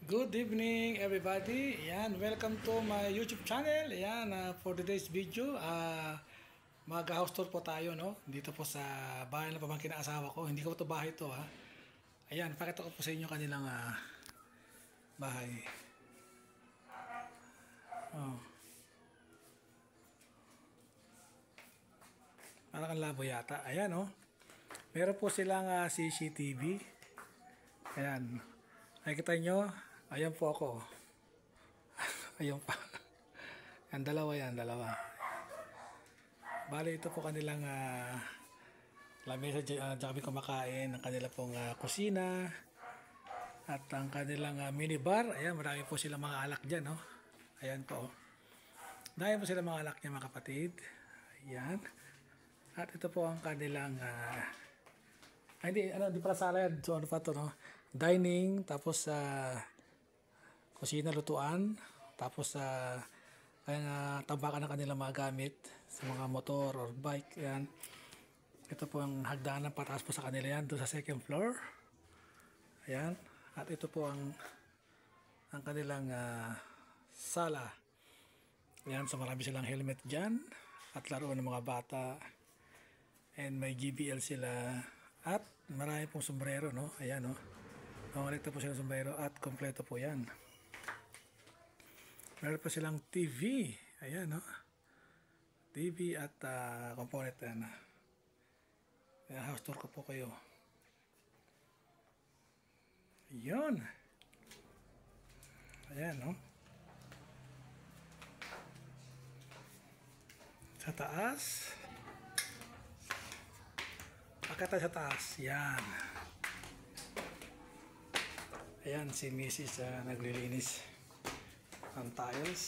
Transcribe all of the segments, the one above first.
Good evening everybody. Ayan, welcome to my YouTube channel. Ayan, for today's video, mag-house tour po tayo, no? Dito po sa bahay ng pamangkin ng asawa ko. Hindi ko to bahay to, ha. Ayan, pakita ko po sa inyo kanilang bahay. Oh. Parang ang labo yata. Ayan, oh. Meron po silang CCTV. Ayan. Nakikita nyo? Ayan po ako. Ayan pa. Yan, dalawa yan, dalawa. Bali, ito po kanilang lamesa dyan kami kumakain. Ang kanila pong kusina. At ang kanilang minibar. Ayan, marami po silang mga alak dyan, no? Ayan po. Dahil po silang mga alak niya, mga kapatid. Ayan. At ito po ang kanilang hindi pala sala yan. So, ano pa ito, no? Dining, tapos kusina, lutuan, tapos tambakan ng kanilang mga gamit sa mga motor or bike. Yan. Ito po ang hagdanan pataas po sa kanila yan, doon sa second floor. Ayan. At ito po ang kanilang sala. Ayan, so marami silang helmet dyan at laruan ng mga bata. And may GBL sila. At marami pong sombrero, no? Ayan, no? Nangalikta po silang sombrero at kompleto po yan. Meron pa silang TV. Ayan, no? TV at component yan. Ayan, house tour ko po kayo. Ayan. Ayan, no? Sa taas. Akata sa taas. Yan. Ayan si Mrs. Naglilinis ng tiles.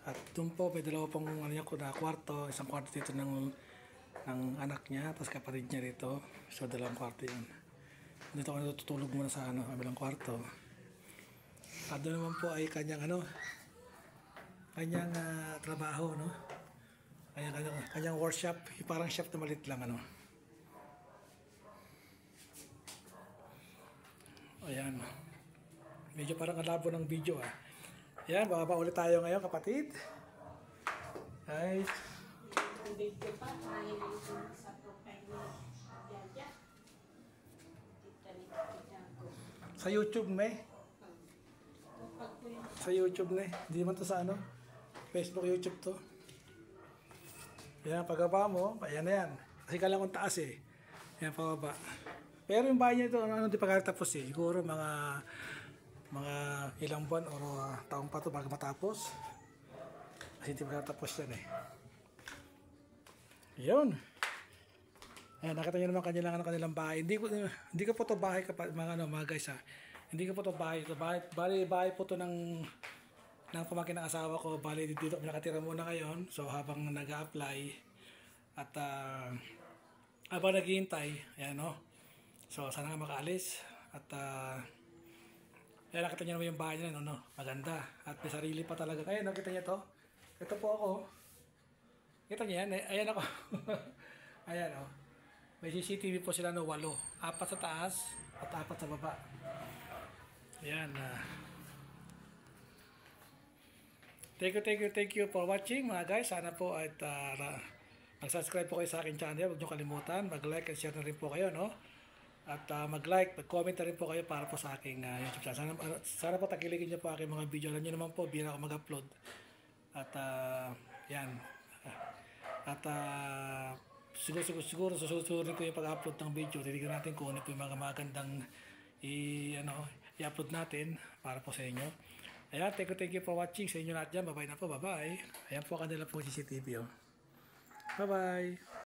At doon po may dalawa pong kwarto. Isang kwarto dito ng anak niya. Tapos kapatid niya dito. So dalawang kwarto yan. Dito ako natutulog muna sa kabilang kwarto. At doon naman po ay kanyang trabaho, no? Kanyang workshop. Parang shop na malit lang, Ayan. Medyo parang kalabo ng video, Ayan, bababa ulit tayo ngayon, kapatid. Ay. Sa YouTube, Sa YouTube, Hindi man to sa Facebook, YouTube to. Ayan, pagbaba mo, ayan na yan. Kasi kailangan kong taas, Ayan, pababa. Pero yung bahay niya ito, di pa tapos, Siguro mga ilang buwan o taong pa ito bago matapos. Kasi hindi pa tapos yan, Yun. Ayan, nakita nyo naman kanilang bahay. Hindi ko po ito bahay, mga guys, Hindi ko po ito bahay. Bahay po ito ng pamangkin ng asawa ko. Bali, dito nakatira muna ngayon. So, habang nag-a-apply at habang naghihintay, ayan, So, sana nga makaalis. At, ayan, nakita nyo naman yung bahay nila, Maganda. At may sarili pa talaga. Kaya, nakita nyo to? Ito po ako. Kita nyo yan? Ayan ako. Ayan, May CCTV po sila, 8. 4 sa taas at 4 sa baba. Ayan. Thank you for watching, mga guys. Sana po at mag-subscribe po kayo sa akin channel. Huwag nyo kalimutan. Mag-like and share na rin po kayo, At mag-like, mag-comment na rin po kayo para po sa aking YouTube channel. Sana po takiligin nyo po aking mga video. Alam nyo naman po, bira ako mag-upload. At yan. At siguro susunod ko yung pag-upload ng video. Titignan natin kung ano po yung mga magandang i-upload natin para po sa inyo. Ayan, thank you for watching sa inyo lahat dyan. Bye-bye na po, bye-bye. Ayan po kanila po CCTV, Bye-bye.